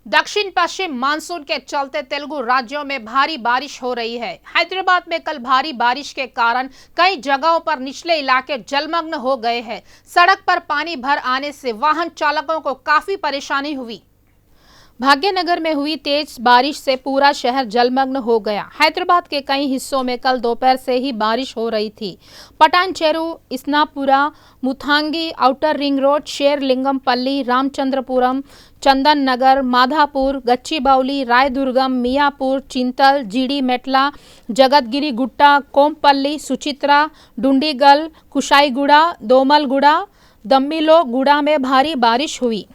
दक्षिण पश्चिम मानसून के चलते तेलुगु राज्यों में भारी बारिश हो रही है। हैदराबाद में कल भारी बारिश के कारण कई जगहों पर निचले इलाके जलमग्न हो गए हैं। सड़क पर पानी भर आने से वाहन चालकों को काफी परेशानी हुई। भाग्यनगर में हुई तेज बारिश से पूरा शहर जलमग्न हो गया। हैदराबाद के कई हिस्सों में कल दोपहर से ही बारिश हो रही थी। Patancheru, Isnapur, Muthangi, outer ring road, Serilingampally, Ramachandrapuram, Chandan Nagar, Madhapur, Gachibowli, Raidurgam, Miyapur, Chintal, Jeedimetla, Jagathgiri Gutta, Kompally, Suchitra, Dundigal, Kushaiguda, Domalguda, Dammaiguda में भारी बारिश हुई।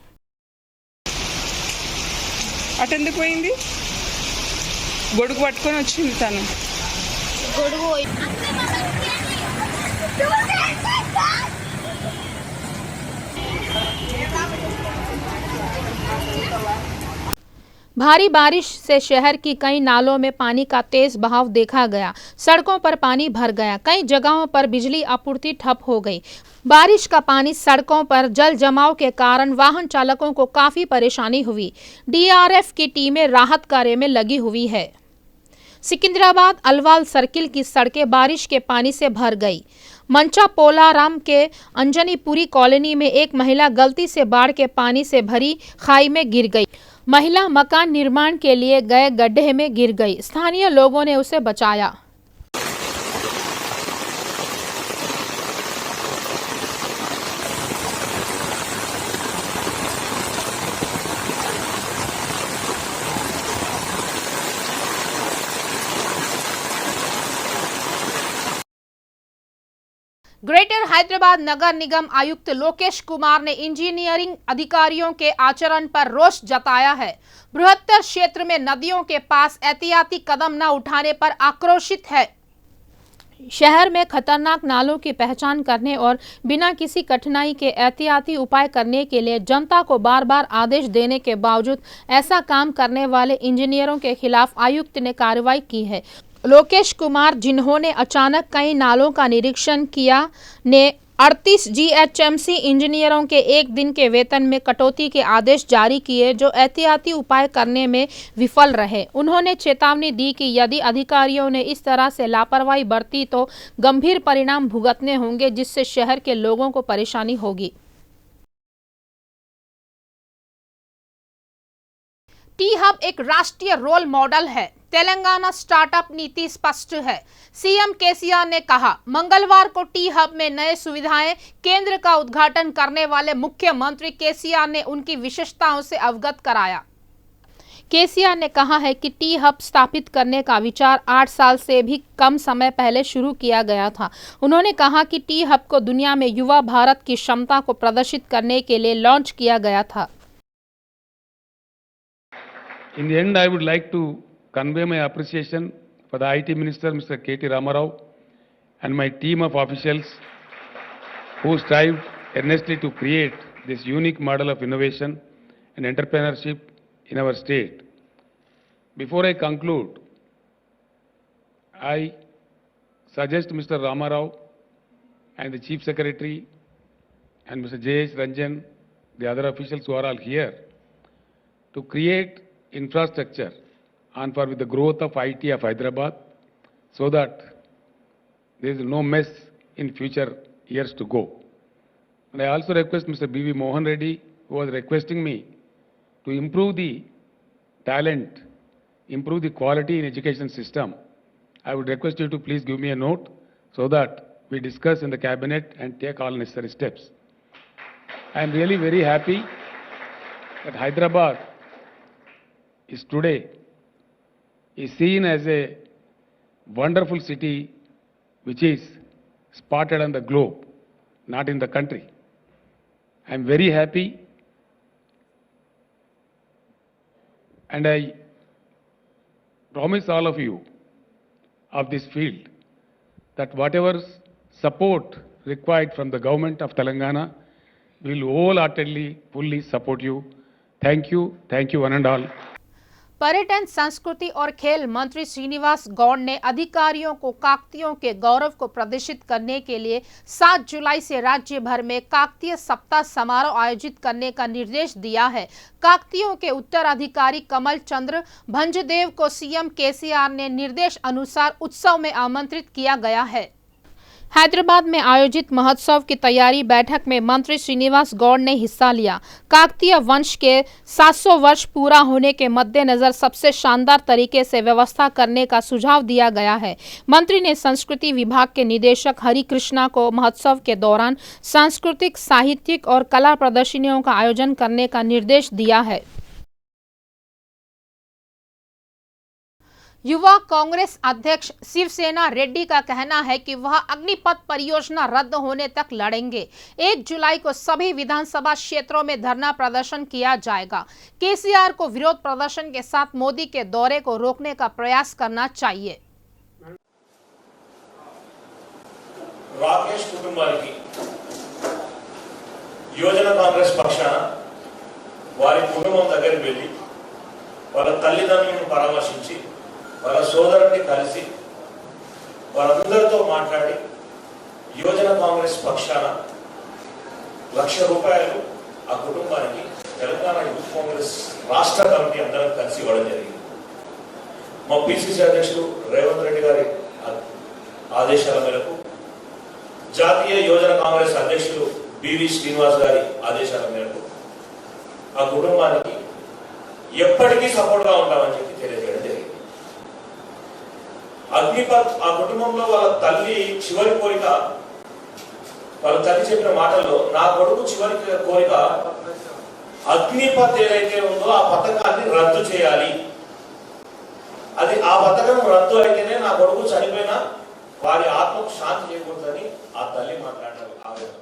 అటెందుకు పోయింది గొడుగు పట్టుకొని వచ్చింది తను भारी बारिश से शहर की कई नालों में पानी का तेज बहाव देखा गया। सड़कों पर पानी भर गया। कई जगहों पर बिजली आपूर्ति ठप हो गई। बारिश का पानी सड़कों पर जल जमाव के कारण वाहन चालकों को काफी परेशानी हुई। डीआरएफ की टीमें राहत कार्य में लगी हुई है। सिकंदराबाद अलवाल सर्किल की सड़कें बारिश के पानी से भर गई। मंचापोलाराम के अंजनीपुरी कॉलोनी में एक महिला गलती से बाढ़ के पानी से भरी खाई में गिर गई। महिला मकान निर्माण के लिए गए गड्ढे में गिर गई। स्थानीय लोगों ने उसे बचाया। ग्रेटर हैदराबाद नगर निगम आयुक्त लोकेश कुमार ने इंजीनियरिंग अधिकारियों के आचरण पर रोष जताया है। बृहत्तर क्षेत्र में नदियों के पास एहतियाती कदम न उठाने पर आक्रोशित है। शहर में खतरनाक नालों की पहचान करने और बिना किसी कठिनाई के एहतियाती उपाय करने के लिए जनता को बार बार आदेश देने के बावजूद ऐसा काम करने वाले इंजीनियरों के खिलाफ आयुक्त ने कार्रवाई की है। लोकेश कुमार, जिन्होंने अचानक कई नालों का निरीक्षण किया, ने 38 जीएचएमसी इंजीनियरों के एक दिन के वेतन में कटौती के आदेश जारी किए जो एहतियाती उपाय करने में विफल रहे। उन्होंने चेतावनी दी कि यदि अधिकारियों ने इस तरह से लापरवाही बरती तो गंभीर परिणाम भुगतने होंगे, जिससे शहर के लोगों को परेशानी होगी। टी हब एक राष्ट्रीय रोल मॉडल है। तेलंगाना स्टार्टअप नीति स्पष्ट है। सीएम केसीआर ने कहा। मंगलवार को टी हब में नए सुविधाएं केंद्र का उद्घाटन करने वाले मुख्यमंत्री केसीआर ने उनकी विशेषताओं से अवगत कराया। केसीआर ने कहा है कि टी हब स्थापित करने का विचार 8 साल से भी कम समय पहले शुरू किया गया था। उन्होंने कहा कि टी हब को दुनिया में युवा भारत की क्षमता को प्रदर्शित करने के लिए लॉन्च किया गया था। In the end, I would like to convey my appreciation for the IT Minister, Mr. K.T. Ramarao, and my team of officials who strived earnestly to create this unique model of innovation and entrepreneurship in our state. Before I conclude, I suggest Mr. Ramarao and the Chief Secretary and Mr. J.H. Ranjan, the other officials who are all here, to create infrastructure on par with the growth of IT of Hyderabad so that there is no mess in future years to go. And I also request Mr. B.V. Mohan Reddy, who was requesting me to improve the talent, improve the quality in education system. I would request you to please give me a note so that we discuss in the cabinet and take all necessary steps. I am really very happy that Hyderabad is today seen as a wonderful city which is spotted on the globe, not in the country. I am very happy, and I promise all of you of this field that whatever support required from the government of Telangana will wholeheartedly, fully support you. Thank you, one and all. पर्यटन, संस्कृति और खेल मंत्री श्रीनिवास गौड़ ने अधिकारियों को काकतीयों के गौरव को प्रदर्शित करने के लिए 7 जुलाई से राज्य भर में काकतीय सप्ताह समारोह आयोजित करने का निर्देश दिया है। काकतीयों के उत्तराधिकारी कमल चंद्र भंजदेव को सीएम केसीआर ने निर्देश अनुसार उत्सव में आमंत्रित किया गया है। हैदराबाद में आयोजित महोत्सव की तैयारी बैठक में मंत्री श्रीनिवास गौड़ ने हिस्सा लिया। काकतीय वंश के 700 वर्ष पूरा होने के मद्देनजर सबसे शानदार तरीके से व्यवस्था करने का सुझाव दिया गया है। मंत्री ने संस्कृति विभाग के निदेशक हरि कृष्णा को महोत्सव के दौरान सांस्कृतिक, साहित्यिक और कला प्रदर्शनियों का आयोजन करने का निर्देश दिया है। युवा कांग्रेस अध्यक्ष शिवसेना रेड्डी का कहना है कि वह अग्निपथ परियोजना रद्द होने तक लड़ेंगे। 1 जुलाई को सभी विधानसभा क्षेत्रों में धरना प्रदर्शन किया जाएगा। केसीआर को विरोध प्रदर्शन के साथ मोदी के दौरे को रोकने का प्रयास करना चाहिए। राकेश कुटुंबानिकी योजना कांग्रेस पक्षाన వారి కుటుంబం దగ్గరికి వెళ్ళి వాళ్ళ తల్లిదండ్రులను పరామర్శించి వాళ్ళ సోదరుని కలిసి వారందరితో మాట్లాడి యోజన కాంగ్రెస్ పక్షాన ₹1,00,000 ఆ కుటుంబానికి తెలంగాణ యూత్ కాంగ్రెస్ రాష్ట్ర కమిటీ అందరం కలిసి ఇవ్వడం జరిగింది. మా పిసిసి అధ్యక్షుడు రేవంత్ రెడ్డి గారి ఆదేశాల మేరకు జాతీయ యోజన కాంగ్రెస్ అధ్యక్షుడు బివి శ్రీనివాస్ గారి ఆదేశాల మేరకు ఆ కుటుంబానికి ఎప్పటికీ సపోర్ట్గా ఉంటామని చెప్పి తెలియజేయడం జరిగింది. అగ్నిపథ్ ఆ కుటుంబంలో వాళ్ళ తల్లి చివరి కోరిక, వాళ్ళ తల్లి చెప్పిన మాటల్లో నా కొడుకు చివరి కోరిక అగ్నిపథ్ ఏదైతే ఉందో ఆ పథకాన్ని రద్దు చేయాలి, అది ఆ పథకం రద్దు అయితేనే నా కొడుకు చనిపోయినా వారి ఆత్మకు శాంతి చేకూరుతుందని ఆ తల్లి మాట్లాడారు. ఆవేదన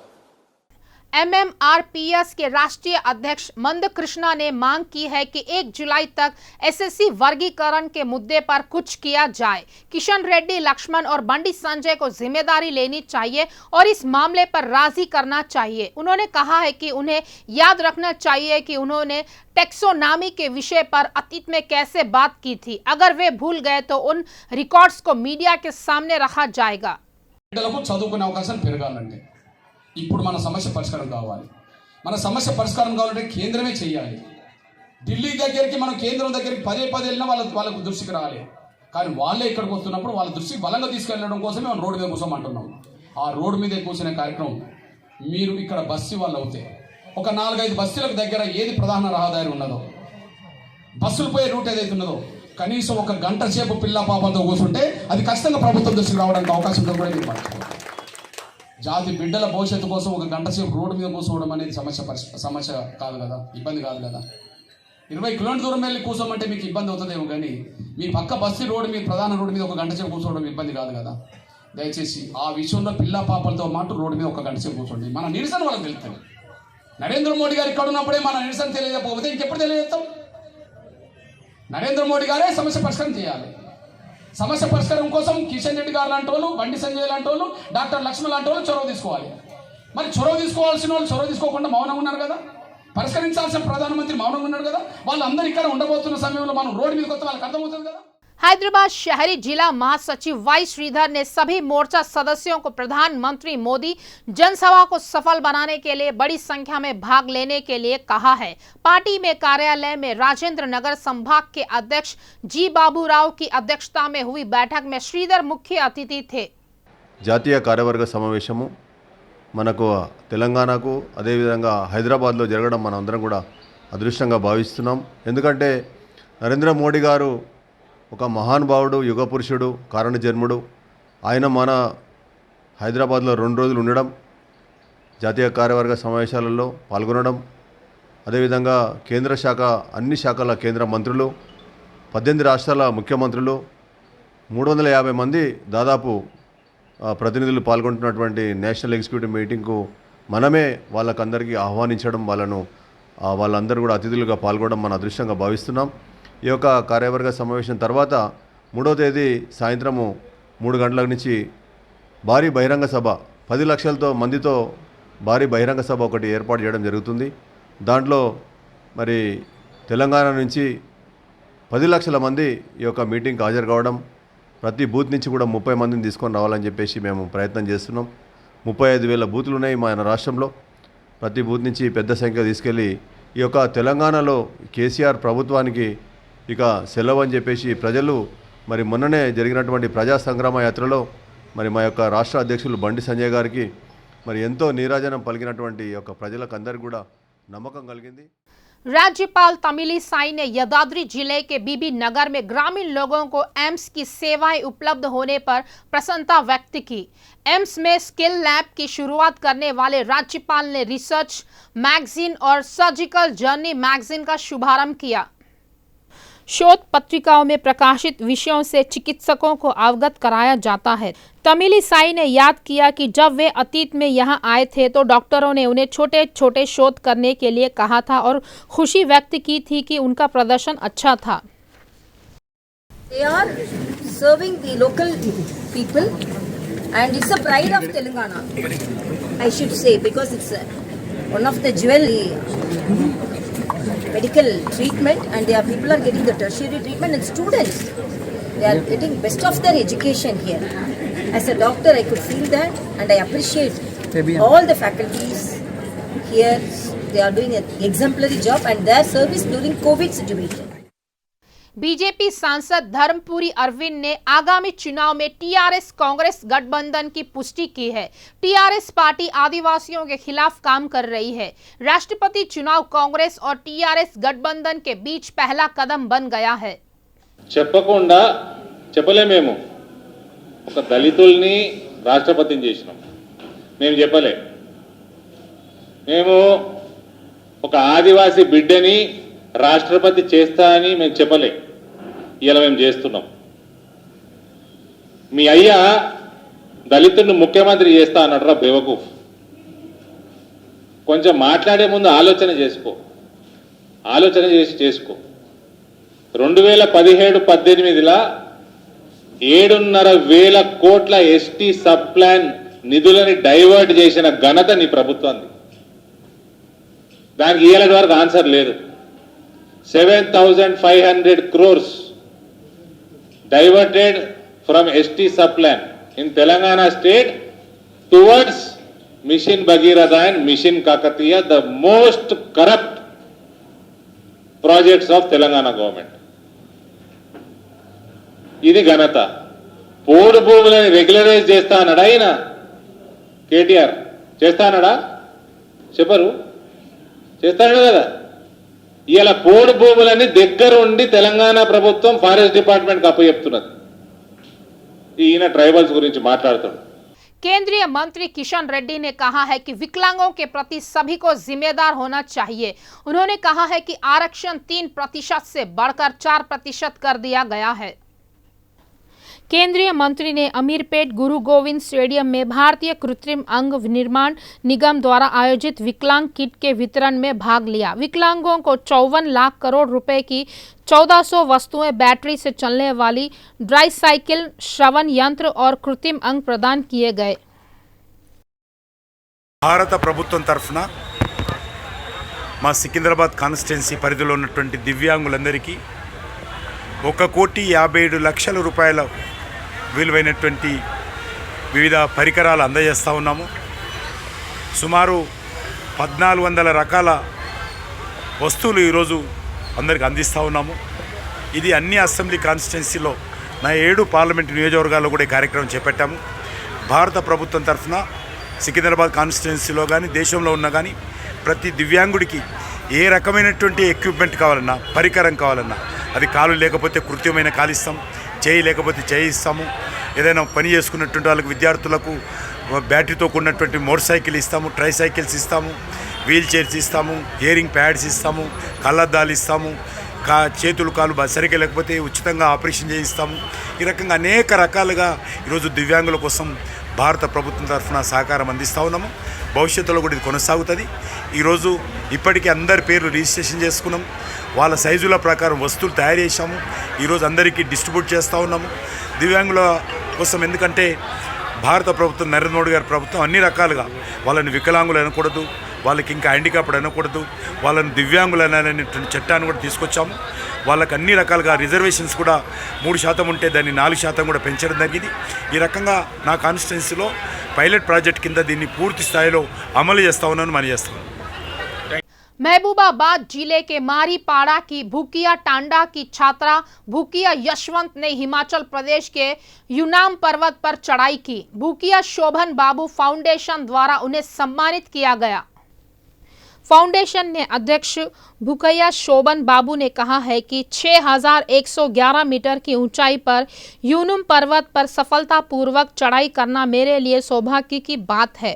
MMRPS के राष्ट्रीय अध्यक्ष मंद कृष्णा ने मांग की है कि 1 जुलाई तक SSC वर्गीकरण के मुद्दे पर कुछ किया जाए। किशन रेड्डी, लक्ष्मण और बंडी संजय को जिम्मेदारी लेनी चाहिए और इस मामले पर राजी करना चाहिए। उन्होंने कहा है कि उन्हें याद रखना चाहिए कि उन्होंने टैक्सोनॉमी के विषय पर अतीत में कैसे बात की थी। अगर वे भूल गए तो उन रिकॉर्ड्स को मीडिया के सामने रखा जाएगा। చదువుకునే అవకాశం పెరగాలంటే ఇప్పుడు మన సమస్య పరిష్కారం కావాలి. మన సమస్య పరిష్కారం కావాలంటే కేంద్రమే చేయాలి. ఢిల్లీ దగ్గరికి మనం కేంద్రం దగ్గరికి పదే వెళ్ళినా వాళ్ళకు దృష్టికి రావాలి. కానీ వాళ్ళే ఇక్కడికి వస్తున్నప్పుడు వాళ్ళ దృష్టికి బలంగా తీసుకెళ్ళడం కోసమే మనం రోడ్డు మీద కూర్చోమంటున్నాం. ఆ రోడ్డు మీద కూర్చునే కార్యక్రమం మీరు ఇక్కడ బస్సు వాళ్ళు అవుతే ఒక 4-5 బస్సులకు దగ్గర ఏది ప్రధాన రహదారి ఉన్నదో, బస్సులు పోయే రూట్ ఏదైతే ఉన్నదో కనీసం ఒక గంట సేపు పిల్ల పాపలతో కూర్చుంటే అది ఖచ్చితంగా ప్రభుత్వం దృష్టికి రావడానికి అవకాశం కూడా నిర్మాణం. జాతి బిడ్డల భవిష్యత్తు కోసం ఒక గంట సేపు రోడ్డు మీద కూర్చోవడం అనేది సమస్య కాదు కదా, ఇబ్బంది కాదు కదా. 20 కిలోమీటర్ దూరం వెళ్ళి కూర్చోమంటే మీకు ఇబ్బంది అవుతుందేమో, కానీ మీ పక్క బస్సు రోడ్డు మీద ప్రధాన రోడ్డు మీద ఒక గంట సేపు కూర్చోవడం ఇబ్బంది కాదు కదా. దయచేసి ఆ విషయంలో పిల్ల పాపలతో మాట రోడ్డు మీద ఒక గంట సేపు కూర్చోండి. మన నిరసన వాళ్ళకి తెలుస్తుంది. నరేంద్ర మోడీ గారు ఇక్కడ ఉన్నప్పుడే మన నిరసన తెలియకపోతే ఇంకెప్పుడు తెలియజేస్తాం? నరేంద్ర మోడీ గారే సమస్య పరిష్కారం చేయాలి. సమస్య పరిష్కారం కోసం కిషన్ రెడ్డి గారు లాంటి వాళ్ళు, బండి సంజయ్ లాంటి వాళ్ళు, డాక్టర్ లక్ష్మణ్ లాంటి వాళ్ళు చొరవ తీసుకోవాలి. మరి చొరవ తీసుకోవాల్సిన వాళ్ళు చొరవ తీసుకోకుండా మౌనంగా ఉన్నారు కదా. పరిష్కరించాల్సిన ప్రధానమంత్రి మౌనంగా ఉన్నారు కదా. వాళ్ళందరూ ఇక్కడ ఉండబోతున్న సమయంలో మనం రోడ్డు మీదకి వస్తే వాళ్ళకి అర్థమవుతుంది కదా. हैदराबाद शहरी जिला महासचिव वाई श्रीधर ने सभी मोर्चा सदस्यों को प्रधानमंत्री मोदी जनसभा को सफल बनाने के लिए बड़ी संख्या में भाग लेने के लिए कहा है। पार्टी में कार्यालय में राजेंद्र नगर संभाग के अध्यक्ष जी बाबू राव की अध्यक्षता में हुई बैठक में श्रीधर मुख्य अतिथि थे। జాతీయ కార్యవర్గ సమావేశము మనకు తెలంగాణకు అదేవిధంగా హైదరాబాద్లో జరగడం మనం అందరం కూడా అదృష్టంగా భావిస్తున్నాం. ఎందుకంటే నరేంద్ర మోడీ గారు ఒక మహానుభావుడు, యుగ పురుషుడు, కారణ జన్ముడు. ఆయన మన హైదరాబాద్లో 2 రోజులు ఉండడం, జాతీయ కార్యవర్గ సమావేశాలలో పాల్గొనడం, అదేవిధంగా కేంద్ర శాఖ అన్ని శాఖల కేంద్ర మంత్రులు, 18 రాష్ట్రాల ముఖ్యమంత్రులు, 350 మంది దాదాపు ప్రతినిధులు పాల్గొంటున్నటువంటి నేషనల్ ఎగ్జిక్యూటివ్ మీటింగ్కు మనమే వాళ్ళకందరికీ ఆహ్వానించడం, వాళ్ళందరూ కూడా అతిథులుగా పాల్గొనడం మన అదృష్టంగా భావిస్తున్నాం. ఈ యొక్క కార్యవర్గ సమావేశం తర్వాత 3వ తేదీ సాయంత్రము 3 గంటల నుంచి భారీ బహిరంగ సభ 10 లక్షల మందితో భారీ బహిరంగ సభ ఒకటి ఏర్పాటు చేయడం జరుగుతుంది. దాంట్లో మరి తెలంగాణ నుంచి 10 లక్షల మంది ఈ యొక్క మీటింగ్కి హాజరు కావడం, ప్రతి బూత్ నుంచి కూడా 30 మందిని తీసుకొని రావాలని చెప్పేసి మేము ప్రయత్నం చేస్తున్నాం. 35,000 బూతులు ఉన్నాయి మన రాష్ట్రంలో. ప్రతి బూత్ నుంచి పెద్ద సంఖ్య తీసుకెళ్ళి ఈ యొక్క తెలంగాణలో కేసీఆర్ ప్రభుత్వానికి ఇక సెలవు అని చెప్పేసి ప్రజలు మరి మొన్ననే జరిగినటువంటి ప్రజా సంగ్రామ యాత్రలో మరి మా యొక్క రాష్ట్ర అధ్యక్షులు బండి సంజయ్ గారికి మరి ఎంతో నీరాజనం పలికినటువంటి ఈ యొక్క ప్రజలకు అందరికీ కూడా నమ్మకం కలిగింది. राज्यपाल तमिलिसाई ने यदाद्री जिले के बीबी नगर में ग्रामीण लोगों को एम्स की सेवाएं उपलब्ध होने पर प्रसन्नता व्यक्त की। एम्स में स्किल लैब की शुरुआत करने वाले राज्यपाल ने रिसर्च मैगजीन और सर्जिकल जर्नी मैगजीन का शुभारंभ किया। शोध पत्रिकाओं में प्रकाशित विषयों से चिकित्सकों को अवगत कराया जाता है। तमिलिसाई ने याद किया कि जब वे अतीत में यहां आए थे तो डॉक्टरों ने उन्हें छोटे छोटे शोध करने के लिए कहा था और खुशी व्यक्त की थी कि उनका प्रदर्शन अच्छा था। They are serving the local people and it's a pride of Telangana, I should say, because it's one of the jewel medical treatment, and their people are getting the tertiary treatment, and students, they are getting best of their education here. As a doctor, I could feel that, and I appreciate all the faculties here. They are doing an exemplary job and their service during COVID situation. BJP सांसद धर्मपुरी अरविंद ने आगामी चुनाव में TRS Congress गठबंधन की पुष्टि की है। टीआरएस पार्टी आदिवासियों के खिलाफ काम कर रही है। राष्ट्रपति चुनाव कांग्रेस और टीआरएस गठबंधन के बीच पहला कदम बन गया है। చెప్పకుండా చెప్పలేమేమో ఒక దళితుల్ని రాష్ట్రపతిని చేసినాం, మేము చెప్పలే. మేము ఒక ఆదివాసీ బిడ్డని రాష్ట్రపతి చేస్తా అని మేము చెప్పలే. ఇలా మేము చేస్తున్నాం. మీ అయ్యా దళితుడిని ముఖ్యమంత్రి చేస్తా అన్నట్రా బేవకూఫ్. కొంచెం మాట్లాడే ముందు ఆలోచన చేసుకో. 2017-18లా 7,500 కోట్ల ఎస్టీ సబ్ ప్లాన్ నిధులని డైవర్ట్ చేసిన ఘనత నీ ప్రభుత్వాన్ని. దానికి ఇయ్యాల వరకు ఆన్సర్ లేదు. 7,500 crores diverted from ST sub-plan in Telangana state towards Mission Bhagirath and Mission Kakatiya, the most corrupt projects of Telangana government. ఇది ఘనత. పోడు భూములని రెగ్యులరైజ్ చేస్తా అన్నాడా ఆయన కేటీఆర్? చేస్తా అన్నాడా? చెప్పరు. చేస్తాడు కదా. ఇలా పోడు భూములని దగ్గర ఉండి తెలంగాణ ప్రభుత్వం ఫారెస్ట్ డిపార్ట్మెంట్ కి అప్పచెప్తున్నది. ఈయన ట్రైబల్స్ గురించి మాట్లాడుతాడు. केंद्रीय मंत्री किशन रेड्डी ने कहा है कि विकलांगों के प्रति सभी को जिम्मेदार होना चाहिए। उन्होंने कहा है कि आरक्षण 3% से बढ़कर 4% कर दिया गया है। केंद्रीय मंत्री ने अमीरपेट गुरु गोविंद स्टेडियम में भारतीय कृत्रिम अंग निर्माण निगम द्वारा आयोजित विकलांग किट के वितरण में भाग लिया। विकलांगों को 54 लाख करोड़ रुपए की 1400 वस्तुएं, बैटरी से चलने वाली ट्राइसाइकिल, श्रवण यंत्र और कृत्रिम अंग प्रदान किए गए। భారత ప్రభుత్వం తరఫున మా సికింద్రాబాద్ కాన్స్టిట్యున్సీ పరిధిలో ఉన్నటువంటి దివ్యాంగులందరికీ 1,57,00,000 రూపాయల విలువైనటువంటి వివిధ పరికరాలు అందజేస్తూ ఉన్నాము. సుమారు 1,400 రకాల వస్తువులు ఈరోజు అందరికి అందిస్తూ ఉన్నాము. ఇది అన్ని అసెంబ్లీ కాన్స్టిట్యున్సీలో నా 7 పార్లమెంటు నియోజకవర్గాల్లో కూడా ఈ కార్యక్రమం చేపట్టాము. భారత ప్రభుత్వం తరఫున సికింద్రాబాద్ కాన్స్టిట్యున్సీలో కానీ దేశంలో ఉన్న కానీ ప్రతి దివ్యాంగుడికి ఏ రకమైనటువంటి ఎక్విప్మెంట్ కావాలన్నా, పరికరం కావాలన్నా, అది కాలు లేకపోతే కృత్రిమైన కాలు ఇస్తాం, చేయి లేకపోతే చేయి ఇస్తాము, ఏదైనా పని చేసుకున్నటువంటి వాళ్ళకి విద్యార్థులకు బ్యాటరీతో కూడినటువంటి మోటార్ సైకిల్ ఇస్తాము, ట్రైసైకిల్స్ ఇస్తాము, వీల్ చైర్స్ ఇస్తాము, హియరింగ్ ప్యాడ్స్ ఇస్తాము, కళ్ళద్దాలు ఇస్తాము, చేతులు కాలు సరిగ్గా లేకపోతే ఉచితంగా ఆపరేషన్ చేయిస్తాము. ఈ రకంగా అనేక రకాలుగా ఈరోజు దివ్యాంగుల కోసం భారత ప్రభుత్వం తరఫున సహకారం అందిస్తూ ఉన్నాము. భవిష్యత్తులో కూడా ఇది కొనసాగుతుంది. ఈరోజు ఇప్పటికీ అందరి పేర్లు రిజిస్ట్రేషన్ చేసుకున్నాం. వాళ్ళ సైజుల ప్రకారం వస్తువులు తయారు చేశాము. ఈరోజు అందరికీ డిస్ట్రిబ్యూట్ చేస్తూ ఉన్నాము దివ్యాంగుల కోసం. ఎందుకంటే భారత ప్రభుత్వం, నరేంద్ర మోడీ గారి ప్రభుత్వం అన్ని రకాలుగా వాళ్ళని వికలాంగులు అనకూడదు, వాళ్ళకి ఇంకా హ్యాండిక్యాప్డ్ అనకూడదు, వాళ్ళని దివ్యాంగులు అనేటువంటి చట్టాన్ని కూడా తీసుకొచ్చాము. వాళ్ళకి అన్ని రకాలుగా రిజర్వేషన్స్ కూడా 3% ఉంటే దాన్ని 4% కూడా పెంచడం జరిగింది. ఈ రకంగా నా కాన్స్టిట్యున్సీలో పైలట్ ప్రాజెక్ట్ కింద దీన్ని పూర్తి స్థాయిలో అమలు చేస్తా ఉన్నాను, మనం చేస్తాను. महबूबाबाद जिले के मारीपाड़ा की भूकिया टांडा की छात्रा भूकिया यशवंत ने हिमाचल प्रदेश के यूनाम पर्वत पर चढ़ाई की। भूकिया शोभन बाबू फाउंडेशन द्वारा उन्हें सम्मानित किया गया। फाउंडेशन ने अध्यक्ष भूकिया शोभन बाबू ने कहा है कि 6111 मीटर की ऊंचाई पर यूनुम पर्वत पर सफलतापूर्वक चढ़ाई करना मेरे लिए सौभाग्य की बात है।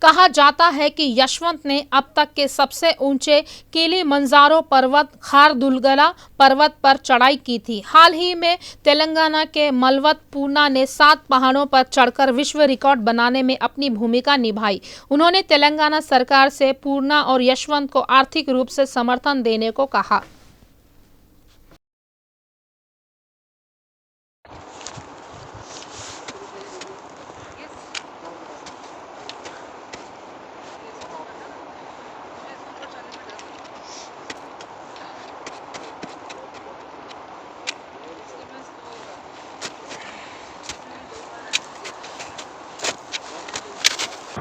कहा जाता है कि यशवंत ने अब तक के सबसे ऊंचे किलिमंजारो पर्वत खारदुलगला पर्वत पर चढ़ाई की थी। हाल ही में तेलंगाना के मलवत पूर्णा ने 7 पहाड़ों पर चढ़कर विश्व रिकॉर्ड बनाने में अपनी भूमिका निभाई। उन्होंने तेलंगाना सरकार से पूर्णा और यशवंत को आर्थिक रूप से समर्थन देने को कहा।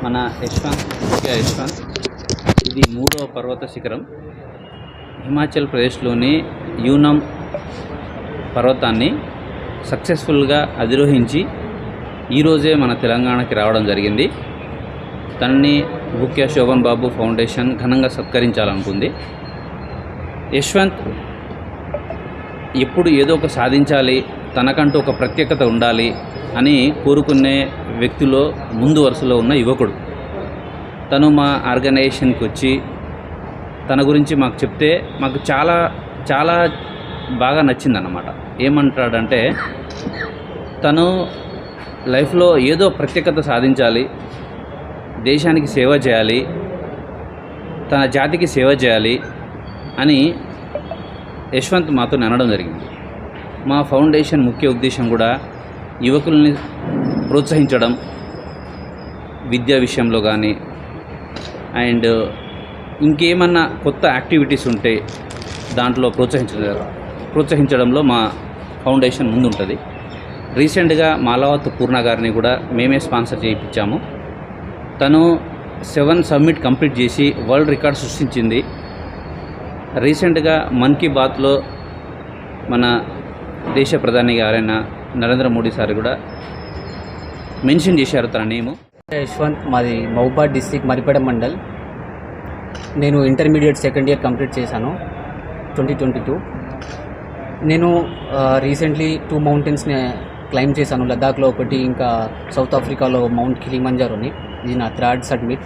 మన యశ్వంత్ ఇది 3వ పర్వత శిఖరం. హిమాచల్ ప్రదేశ్లోని యూనమ్ పర్వతాన్ని సక్సెస్ఫుల్గా అధిరోహించి ఈరోజే మన తెలంగాణకి రావడం జరిగింది. తనని భూకియా శోభన్ బాబు ఫౌండేషన్ ఘనంగా సత్కరించాలనుకుంది. యశ్వంత్ ఎప్పుడు ఏదో ఒక సాధించాలి, తనకంటూ ఒక ప్రత్యేకత ఉండాలి అని కోరుకునే వ్యక్తిలో ముందు వరుసలో ఉన్న యువకుడు. తను మా ఆర్గనైజేషన్కి వచ్చి తన గురించి మాకు చెప్తే మాకు చాలా చాలా బాగా నచ్చిందన్నమాట. ఏమంటాడంటే తను లైఫ్లో ఏదో ప్రత్యేకత సాధించాలి, దేశానికి సేవ చేయాలి, తన జాతికి సేవ చేయాలి అని యశ్వంత్ మాతో అనడం జరిగింది. మా ఫౌండేషన్ ముఖ్య ఉద్దేశం కూడా యువకుల్ని ప్రోత్సహించడం, విద్యా విషయంలో కానీ అండ్ ఇంకేమన్నా కొత్త యాక్టివిటీస్ ఉంటే దాంట్లో ప్రోత్సహించడంలో మా ఫౌండేషన్ ముందుంటుంది. రీసెంట్గా మాలవత్ పూర్ణ గారిని కూడా మేమే స్పాన్సర్ చేయించాము. తను 7 సబ్మిట్ కంప్లీట్ చేసి వరల్డ్ రికార్డ్ సృష్టించింది. రీసెంట్గా మన్ కీ బాత్లో మన దేశ ప్రధాని గారైన నరేంద్ర మోడీ సార్ కూడా మెన్షన్ చేశారు తన నేము. యశ్వంత్, మాది మహబూబాద్ డిస్ట్రిక్ట్ మరిపేడ మండల్. నేను ఇంటర్మీడియట్ సెకండ్ ఇయర్ కంప్లీట్ చేశాను 2022. నేను రీసెంట్లీ 2 మౌంటైన్స్ని క్లైమ్ చేశాను. లద్దాఖ్లో ఒకటి, ఇంకా సౌత్ ఆఫ్రికాలో మౌంట్ కిలిమంజారోని. ఇది నా 3rd సబ్మిట్.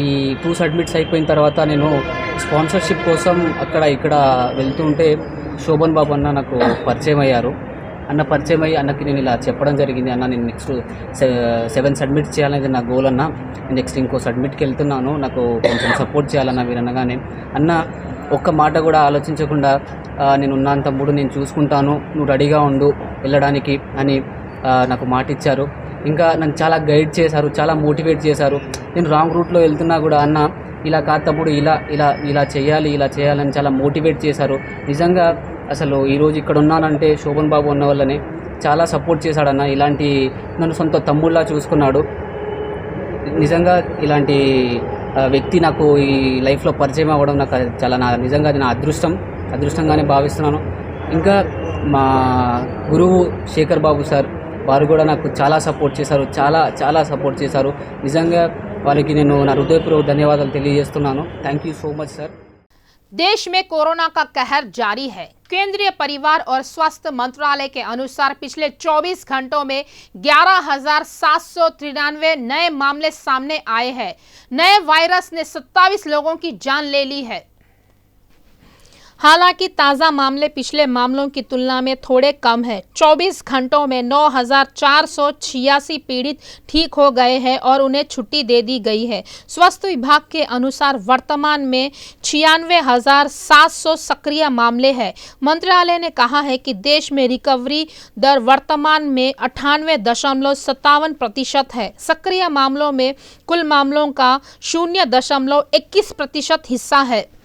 ఈ 2 సబ్మిట్స్ అయిపోయిన తర్వాత నేను స్పాన్సర్షిప్ కోసం అక్కడ ఇక్కడ వెళ్తుంటే శోభన్ బాబు అన్న నాకు పరిచయం అయ్యారు. అన్నకి నేను ఇలా చెప్పడం జరిగింది, అన్న నేను నెక్స్ట్ 7 సబ్మిట్ చేయాలనేది నా గోల్ అన్న, నెక్స్ట్ ఇంకో సబ్మిట్కి వెళ్తున్నాను, నాకు కొంచెం సపోర్ట్ చేయాలన్న. మీరు అనగానే అన్న ఒక్క మాట కూడా ఆలోచించకుండా నేను ఉన్నాను తమ్ముడు, నేను చూసుకుంటాను, నువ్వు రెడీగా ఉండు వెళ్ళడానికి అని నాకు మాట ఇచ్చారు. ఇంకా నన్ను చాలా గైడ్ చేశారు, చాలా మోటివేట్ చేశారు. నేను రాంగ్ రూట్లో వెళ్తున్నా కూడా అన్న ఇలా కాదు తమ్ముడు, ఇలా ఇలా ఇలా చేయాలని చాలా మోటివేట్ చేశారు. నిజంగా అసలు ఈరోజు ఇక్కడ ఉన్నానంటే శోభన్ బాబు ఉన్న వల్లనే. చాలా సపోర్ట్ చేశాడన్న. ఇలాంటి నన్ను సొంత తమ్ముళ్ళ చూసుకున్నాడు. నిజంగా ఇలాంటి వ్యక్తి నాకు ఈ లైఫ్లో పరిచయం అవ్వడం నాకు చాలా నిజంగా అది నా అదృష్టంగానే భావిస్తున్నాను. ఇంకా మా గురువు శేఖర్ బాబు సార్, వారు కూడా నాకు చాలా సపోర్ట్ చేశారు, చాలా సపోర్ట్ చేశారు. నిజంగా వారికి నేను నా హృదయపూర్వక ధన్యవాదాలు తెలియజేస్తున్నాను. Thank you so much sir. देश में कोरोना का कहर जारी है। केंद्रीय परिवार और स्वास्थ्य मंत्रालय के अनुसार पिछले 24 घंटों में 11,793 नए मामले सामने आए हैं। नए वायरस ने 27 लोगों की जान ले ली है। हालांकि ताज़ा मामले पिछले मामलों की तुलना में थोड़े कम हैं। 24 घंटों में 9,486 पीड़ित ठीक हो गए हैं और उन्हें छुट्टी दे दी गई है। स्वास्थ्य विभाग के अनुसार वर्तमान में 96,700 सक्रिय मामले हैं। मंत्रालय ने कहा है कि देश में रिकवरी दर वर्तमान में 98.57% है। सक्रिय मामलों में कुल मामलों का 0.21% हिस्सा है।